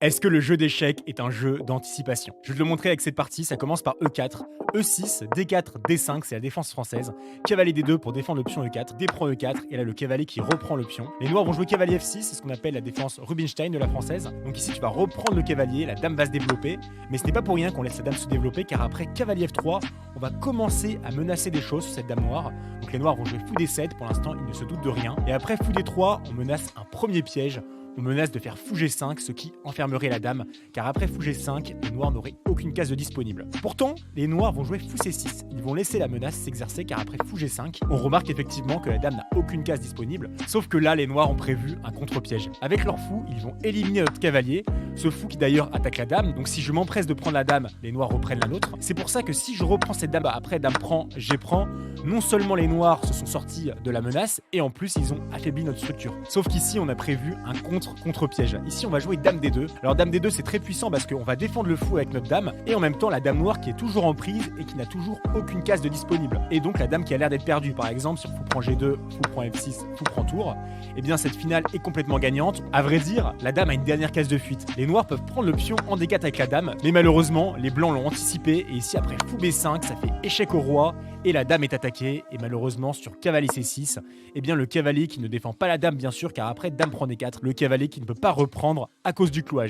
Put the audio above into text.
Est-ce que le jeu d'échecs est un jeu d'anticipation? Je vais te le montrer avec cette partie, ça commence par E4, E6, D4, D5, c'est la défense française, cavalier D2 pour défendre l'option E4, D prend E4, et là le cavalier qui reprend l'option. Les noirs vont jouer cavalier F6, c'est ce qu'on appelle la défense Rubinstein de la française. Donc ici tu vas reprendre le cavalier, la dame va se développer, mais ce n'est pas pour rien qu'on laisse la dame se développer, car après cavalier F3, on va commencer à menacer des choses sur cette dame noire. Donc les noirs vont jouer fou D7, pour l'instant ils ne se doutent de rien, et après fou D3, on menace un premier piège. On menace de faire fou G5, ce qui enfermerait la dame, car après fou G5, les noirs n'auraient aucune case de disponible. Pourtant, les noirs vont jouer fou C6, ils vont laisser la menace s'exercer, car après fou G5, on remarque effectivement que la dame n'a aucune case disponible, sauf que là, les noirs ont prévu un contre-piège. Avec leur fou, ils vont éliminer notre cavalier, ce fou qui d'ailleurs attaque la dame, donc si je m'empresse de prendre la dame, les noirs reprennent la nôtre. C'est pour ça que si je reprends cette dame, après dame prend, G prend, non seulement les noirs se sont sortis de la menace, et en plus ils ont affaibli notre structure. Sauf qu'ici, on a prévu un contre-piège. Ici, on va jouer dame D2. Alors dame D2, c'est très puissant parce qu'on va défendre le fou avec notre dame, et en même temps la dame noire qui est toujours en prise et qui n'a toujours aucune case de disponible. Et donc la dame qui a l'air d'être perdue. Par exemple, sur fou prend G2, fou prend F6, fou prend tour, et bien cette finale est complètement gagnante. À vrai dire, la dame a une dernière case de fuite. Les noirs peuvent prendre l'option en D4 avec la dame, mais malheureusement, les blancs l'ont anticipé, et ici après fou B5, ça fait échec au roi, et la dame est attaquée, et malheureusement sur cavalier C6, eh bien le cavalier qui ne défend pas la dame bien sûr, car après dame prend D4, le cavalier qui ne peut pas reprendre à cause du clouage.